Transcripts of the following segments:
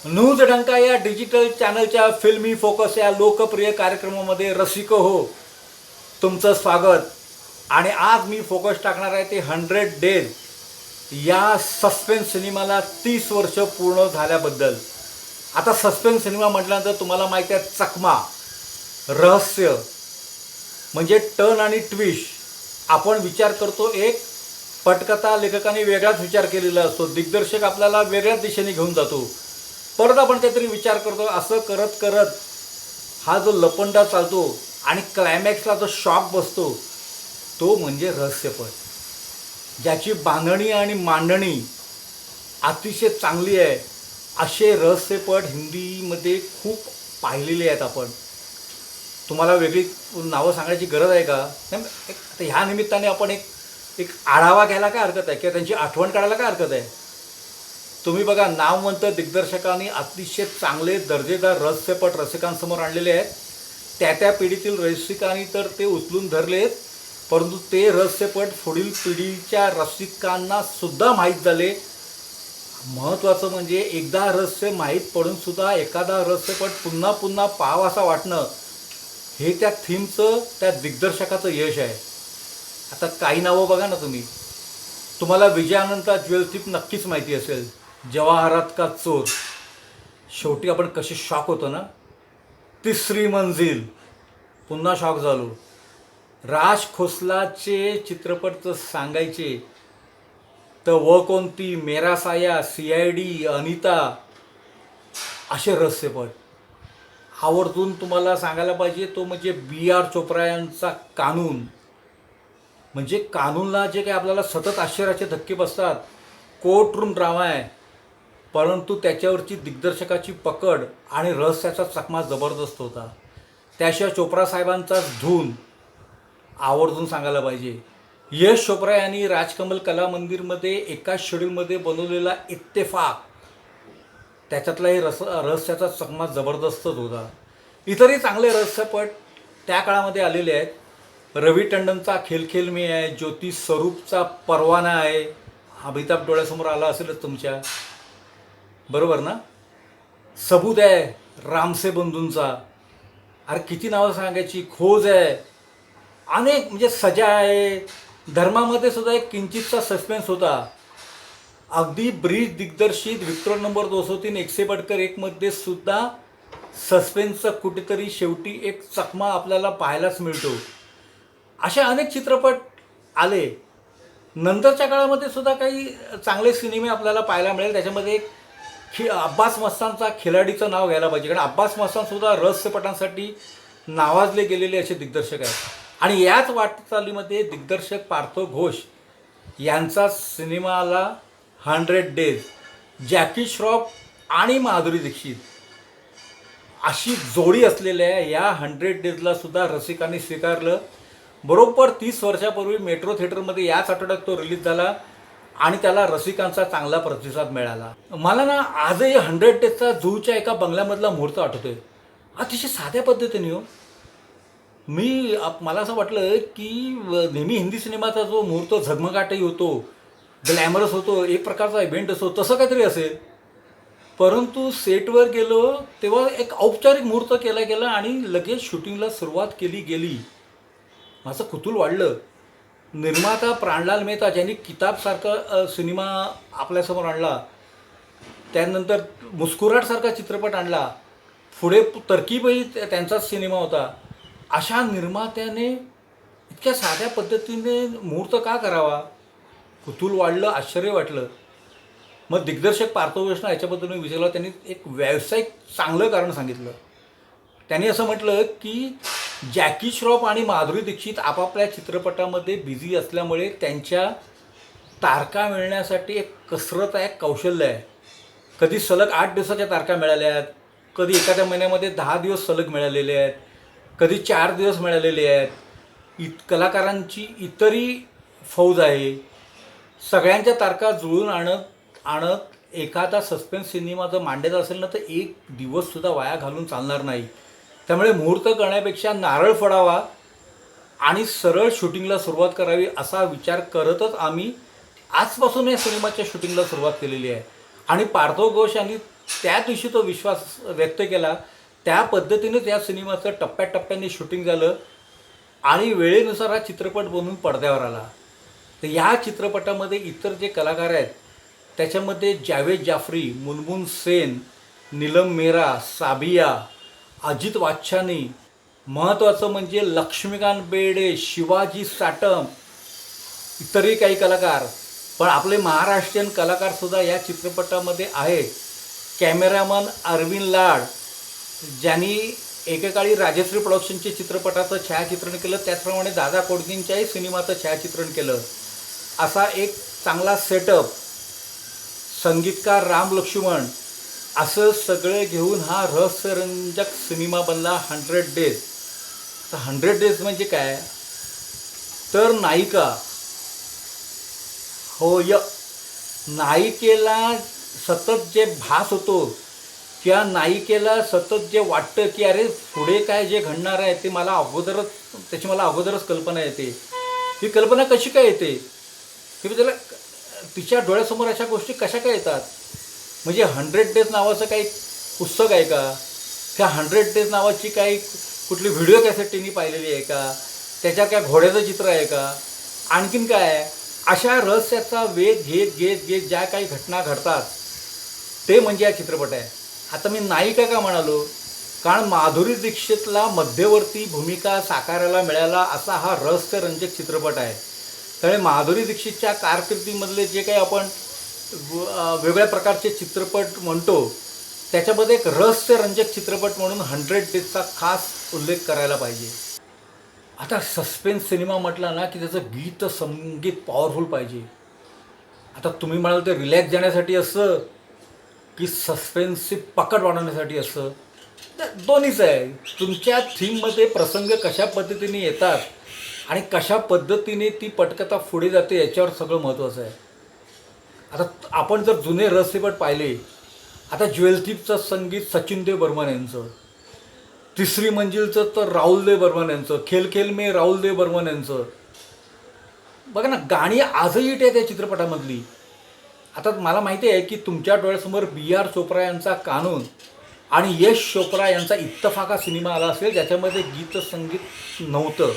News डंका या digital चॅनलच्या फिल्मी फोकस या लोकप्रिय कार्यक्रमामध्ये रसिक हो तुमचं स्वागत. आणि आज मी फोकस टाकणार आहे ते 100 डेज या सस्पेन्स सिनेमाला 30 वर्ष पूर्ण झाल्याबद्दल. आता सस्पेन्स सिनेमा म्हटल्यानंतर तुम्हाला माहिती आहे चकमा, रहस्य म्हणजे टर्न आणि ट्विस्ट. आपण विचार करतो एक पटकथा लेखकाने वेगळाच विचार केलेला असतो, दिग्दर्शक आपल्याला वेगळ्याच दिशेने घेऊन जातो. परत आपण काहीतरी विचार करतो. असं करत करत हा जो लपंडा चालतो आणि क्लायमॅक्सला जो शॉक बसतो तो म्हणजे रहस्यपट, ज्याची बांधणी आणि मांडणी अतिशय चांगली आहे. असे रहस्यपट हिंदीमध्ये खूप पाहिलेले आहेत. आपण तुम्हाला वेगळी नावं सांगायची गरज आहे का? आता ह्या निमित्ताने आपण एक आढावा घ्यायला काय हरकत आहे किंवा त्यांची आठवण काढायला काय हरकत आहे? तुम्ही बघा, नामवंत दिग्दर्शकांनी अतिशय चांगले दर्जेदार रहस्यपट रसिकांसमोर आणलेले आहेत. त्या पिढीतील रसिकांनी तर ते उचलून धरलेत, परंतु ते रहस्यपट पुढील पिढीच्या रसिकांना सुद्धा माहीत झाले. महत्त्वाचं म्हणजे एकदा रहस्य माहीत पडूनसुद्धा एखादा रहस्यपट पुन्हा पुन्हा पाहावासा वाटणं, हे त्या थीमचं, त्या दिग्दर्शकाचं यश आहे. आता काही नावं बघा ना तुम्हाला विजयानंता ज्वेल थिप नक्कीच माहिती असेल. जवाहरात का चोर, शेवटी आपण कसे शॉक होतो ना. तिसरी मंजिल, पुन्हा शॉक झालो. राज खोसलाचे चित्रपट तर सांगायचे तर व कोणती, मेरा साया, CID, अनिता, असे रहस्यपट. आवर्जून तुम्हाला सांगायला पाहिजे तो म्हणजे BR चोप्रा यांचा कानून. म्हणजे कानूनला जे काही आपल्याला सतत आश्चर्याचे धक्के बसतात, कोर्टरूम ड्रामा आहे, परंतु त्याच्यावरची दिग्दर्शकाची पकड आणि रहस्याचा चकमा जबरदस्त होता. त्याशिवाय चोप्रा साहेबांचा धून आवर्जून सांगायला पाहिजे. यश चोप्रा यांनी राजकमल कला मंदिरमध्ये एका शेड्यूलमध्ये बनवलेला इत्तेफाक, त्याच्यातलाही रहस्याचा चकमा जबरदस्तच होता. इतरही चांगले रहस्यपट त्या काळामध्ये आलेले आहेत. रवी टंडनचा खेल खेल में आहे, ज्योती स्वरूपचा परवाना आहे, अमिताभ डोळ्यासमोर आला असेलच तुमच्या, बरोबर ना. सबूत आहे रामसे बंधूंचा. अरे किती नावं सांगायची, खोज आहे, अनेक, म्हणजे सजा आहे. धर्मामध्ये सुद्धा एक किंचितचा सस्पेन्स होता. अगदी ब्रिज दिग्दर्शित विक्टर नंबर 203 एक से बढ़कर एक मध्ये सुद्धा सस्पेन्सचा कुठेतरी शेवटी एक चकमा आपल्याला पाहायलाच मिळतो. असे अनेक चित्रपट आले. नंतरच्या काळामध्ये सुद्धा काही चांगले सिनेमे आपल्याला पाहायला मिळेल. त्याच्यामध्ये अब्बास मस्तानचा खिलाडीचं नाव घ्यायला पाहिजे, कारण अब्बास मस्तानसुद्धा रहस्यपटांसाठी नावाजले गेलेले असे दिग्दर्शक आहेत. आणि याच वाटचालीमध्ये दिग्दर्शक पार्थ घोष यांचा सिनेमा आला 100 डेज. जॅकी श्रॉफ आणि माधुरी दीक्षित अशी जोडी असलेल्या या 100 डेजला सुद्धा रसिकांनी स्वीकारलं. बरोबर 30 वर्षापूर्वी मेट्रो थिएटरमध्ये याच आठवड्यात तो रिलीज झाला आणि त्याला रसिकांचा चांगला प्रतिसाद मिळाला. मला ना आजही 100 डेजचा जुहूच्या एका बंगल्यामधला मुहूर्त आठवतोय, अतिशय साध्या पद्धतीने हो. मला असं वाटलं की नेहमी हिंदी सिनेमाचा जो मुहूर्त झगमगाटही होतो, ग्लॅमरस होतो, एक प्रकारचा इव्हेंट असतो, तसं काहीतरी असेल. परंतु सेटवर गेलो तेव्हा एक औपचारिक मुहूर्त केला गेला आणि लगेच शूटिंगला सुरुवात केली गेली. माझं कुतूहल वाढलं. निर्माता प्राणलाल मेहता ज्यांनी किताबसारखा सिनेमा आपल्यासमोर आणला, त्यानंतर मुस्कुराटसारखा चित्रपट आणला, पुढे तरकीबही त्यांचाच सिनेमा होता, अशा निर्मात्याने इतक्या साध्या पद्धतीने मुहूर्त का करावा? कुतूहल वाढलं, आश्चर्य वाटलं. मग दिग्दर्शक पार्थ घोषनं याच्याबद्दल मी विचारलं. त्यांनी एक व्यावसायिक चांगलं कारण सांगितलं. त्यांनी असं म्हटलं की जॅकी श्रॉफ आणि माधुरी दीक्षित आपापल्या चित्रपटामध्ये बिझी असल्यामुळे त्यांच्या तारका मिळण्यासाठी एक कसरत आहे, कौशल्य आहे. कधी सलग 8 दिवसाच्या तारका मिळाल्या आहेत, कधी एखाद्या महिन्यामध्ये 10 दिवस सलग मिळालेले आहेत, कधी 4 दिवस मिळालेले आहेत. कलाकारांची इतरही फौज आहे. सगळ्यांच्या तारका जुळून आणत एखादा सस्पेन्स सिनेमा जर मांडायचा असेल ना, तर एक दिवससुद्धा वाया घालून चालणार नाही. त्यामुळे मुहूर्त करण्यापेक्षा नारळ फोडावा आणि सरळ शूटिंगला सुरुवात करावी असा विचार करतच आम्ही आजपासून या सिनेमाच्या शूटिंगला सुरुवात केलेली आहे. आणि पार्थ घोष यांनी त्या दिवशी तो विश्वास व्यक्त केला, त्या पद्धतीनेच या सिनेमाचं टप्प्याटप्प्याने शूटिंग झालं आणि वेळेनुसार हा चित्रपट बनवून पडद्यावर आला. तर या चित्रपटामध्ये इतर जे कलाकार आहेत त्याच्यामध्ये जावेद जाफरी, मुनमुन सेन, नीलम मेहरा, साबिया, अजित वाच्छानी, महत्त्वाचं म्हणजे लक्ष्मीकांत बेर्डे, शिवाजी साटम, इतरही काही कलाकार. पण आपले महाराष्ट्रीयन कलाकारसुद्धा या चित्रपटामध्ये आहेत. कॅमेरामन अरविंद लाड, ज्यांनी एकेकाळी राजश्री प्रोडक्शनच्या चित्रपटाचं छायाचित्रण केलं, त्याचप्रमाणे दादा कोडकींच्याही सिनेमाचं छायाचित्रण केलं. असा एक चांगला सेटअप, संगीतकार राम लक्ष्मण, असं सगळं घेऊन हा रहस्यरंजक सिनेमा बनला 100 डेज. तर 100 डेज म्हणजे काय, तर नायिका नायिकेला सतत जे भास होतो, त्या नायिकेला सतत जे वाटतं की अरे पुढे काय जे घडणार आहे ते मला अगोदरच कल्पना येते. ही कल्पना कशी काय येते की त्याला तिच्या डोळ्यासमोर अशा गोष्टी कशा काय येतात. म्हणजे 100 डेज नावाचं काही पुस्तक आहे का, त्या 100 डेज नावाची काही कुठली व्हिडिओ कॅसेट तिने पाहिलेली आहे का, त्याच्या काय घोड्याचं चित्र आहे का, आणखीन काय आहे. अशा रहस्याचा वेध घेत ज्या काही घटना घडतात ते म्हणजे हा चित्रपट आहे. आता मी नायिका का म्हणालो, कारण माधुरी दीक्षितला मध्यवर्ती भूमिका साकारायला मिळाला असा हा रहस्यरंजक चित्रपट आहे. त्यामुळे माधुरी दीक्षितच्या कारकिर्दीमधले जे काही आपण वेगळ्या प्रकारचे चित्रपट म्हणतो त्याच्यामध्ये एक रहस्यरंजक चित्रपट म्हणून 100 डेजचा खास उल्लेख करायला पाहिजे. आता सस्पेन्स सिनेमा म्हटला ना की त्याचं गीत संगीत पॉवरफुल पाहिजे. आता तुम्ही म्हणाल ते रिलॅक्स जाण्यासाठी असं की सस्पेन्सची पकड वाढवण्यासाठी असं, दोन्हीच आहे. तुमच्या थीममध्ये प्रसंग कशा पद्धतीने येतात आणि कशा पद्धतीने ती पटकथा पुढे जाते याच्यावर सगळं महत्त्वाचं आहे. आता आपण जर जुने रहस्यपट पाहिले, आता ज्वेलथीपचं संगीत सचिन देव बर्मन यांचं, तिसरी मंजिलचं तर राहुल देव बर्मन यांचं, खेल खेल में राहुल देव बर्मन यांचं. बघा ना, गाणी आजही येते त्या चित्रपटामधली. आता मला माहिती आहे की तुमच्या डोळ्यासमोर BR चोप्रा यांचा कानून आणि यश चोप्रा यांचा इत्तफाका सिनेमा आला असेल ज्याच्यामध्ये गीतसंगीत नव्हतं.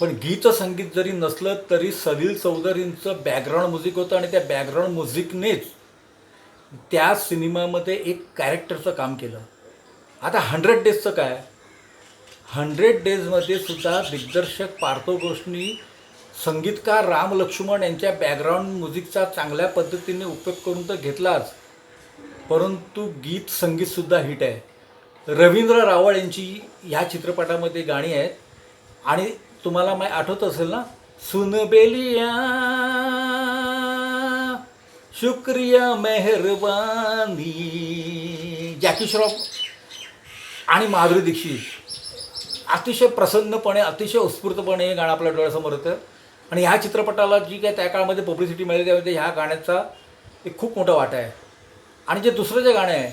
पण गीतसंगीत जरी नसलं तरी सलील चौधरींचं बॅकग्राऊंड म्युझिक होतं आणि त्या बॅकग्राऊंड म्युझिकनेच त्या सिनेमामध्ये एक कॅरेक्टरचं काम केलं. आता 100 डेजचं काय, 100 डेजमध्ये सुद्धा दिग्दर्शक पार्थो घोषनी, संगीतकार राम लक्ष्मण यांच्या बॅकग्राऊंड म्युझिकचा चांगल्या पद्धतीने उपयोग करून तर घेतलाच, परंतु गीत संगीतसुद्धा हिट आहे. रवींद्र रावळ यांची ह्या चित्रपटामध्ये गाणी आहेत. आणि तुम्हाला आठवत असेल ना, सुन बेलिया शुक्रिया मेहरबानी, जॅकी श्रॉफ आणि माधुरी दीक्षित अतिशय प्रसन्नपणे, अतिशय उत्स्फूर्तपणे हे गाणं आपल्या डोळ्यासमोर होतं. आणि ह्या चित्रपटाला जी काय त्या काळामध्ये पब्लिसिटी मिळाली त्यामध्ये ह्या गाण्याचा एक खूप मोठा वाटा आहे. आणि जे दुसरं जे गाणं आहे,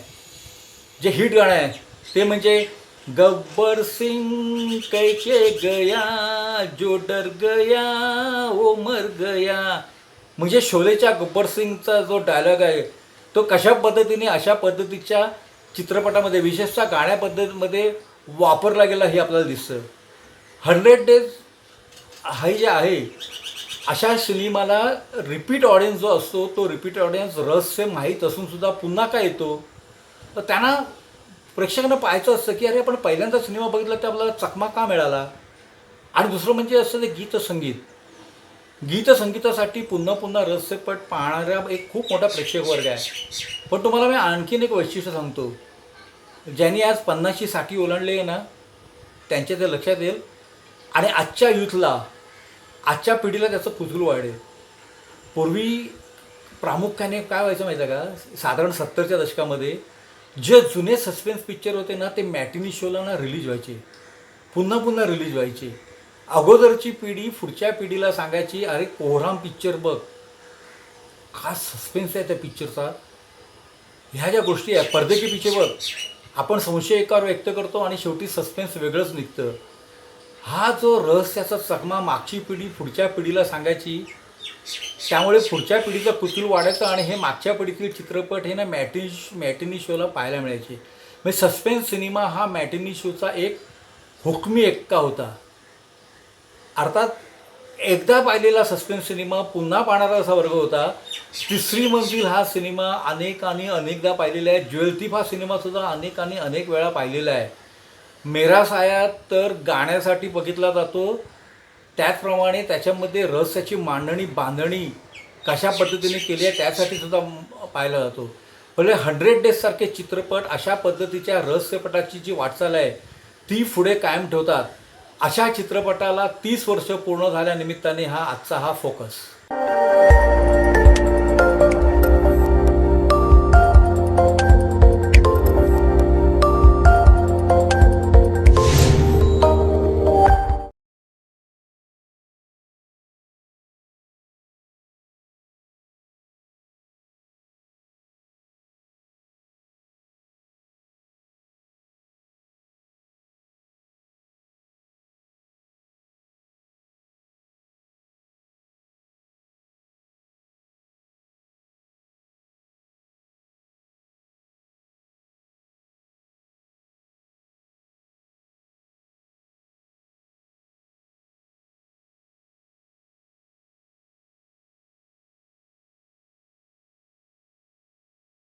जे हिट गाणं आहे, ते म्हणजे गब्बर सिंग कैसे गया जो डर गया वो मर गया. म्हणजे शोलेच्या गब्बर सिंगचा जो डायलॉग आहे तो कशा पद्धतीने अशा पद्धतीच्या चित्रपटामध्ये विशेषतः गाण्या पद्धतीमध्ये वापरला गेला हे आपल्याला दिसतं. 100 डेज हे जे आहे, अशा सिनेमाला रिपीट ऑडियन्स जो असतो तो रिपीट ऑडियन्स रहस्य माहीत असूनसुद्धा पुन्हा का येतो, तर त्यांना प्रेक्षकांना पाहायचं असतं की अरे आपण पहिल्यांदा सिनेमा बघितला तर आपल्याला चकमा का मिळाला. आणि दुसरं म्हणजे असं ते गीतसंगीतासाठी पुन्हा पुन्हा रहस्यपट पाहणारा एक खूप मोठा प्रेक्षक वर्ग आहे. पण तुम्हाला मी आणखीन एक वैशिष्ट्य सांगतो, ज्यांनी आज 50ची 60 ओलांडले आहे ना त्यांच्या ते लक्षात येईल. आणि आजच्या यूथला, आजच्या पिढीला त्याचं कुतूहल वाढेल. पूर्वी प्रामुख्याने काय व्हायचं माहिती आहे का, साधारण 70च्या दशकामध्ये जे जुने सस्पेन्स पिक्चर होते ना ते मॅटिनी शोला ना रिलीज व्हायचे, पुन्हा पुन्हा रिलीज व्हायचे. अगोदरची पिढी पुढच्या पिढीला सांगायची अरे कोहराम पिक्चर बघ, हा सस्पेन्स आहे त्या पिक्चरचा, ह्या ज्या गोष्टी आहे, पर्दे की पिक्चर बघ, आपण संशय एकावर व्यक्त करतो आणि शेवटी सस्पेन्स वेगळंच निघतं. हा जो रहस्याचा चकमा मागची पिढी पुढच्या पिढीला सांगायची त्यामुळे पुढच्या पिढीचं कुतूहल वाढायचं आणि हे मागच्या पिढीतील चित्रपट हे ना मॅटिनी शोला पाहायला मिळायचे. म्हणजे सस्पेन्स सिनेमा हा मॅटिनी शोचा एक हुकमी एक्का होता. अर्थात एकदा पाहिलेला सस्पेन्स सिनेमा पुन्हा पाहणारा असा वर्ग होता. तिसरी मंजिल हा सिनेमा अनेकदा पाहिलेला आहे. ज्वेलतीफ हा सिनेमासुद्धा अनेक वेळा पाहिलेला आहे. मेरा साया तर गाण्यासाठी बघितला जातो. त्याचप्रमाणे त्याच्यामध्ये रहस्याची बांधणी कशा पद्धतीने केली आहे त्यासाठी सुद्धा पाहिला जातो. पहिले 100 डेजसारखे चित्रपट अशा पद्धतीच्या रहस्यपटाची जी वाटचाल आहे ती पुढे कायम ठेवतात. अशा चित्रपटाला 30 वर्ष पूर्ण झाल्यानिमित्ताने आजचा हा फोकस.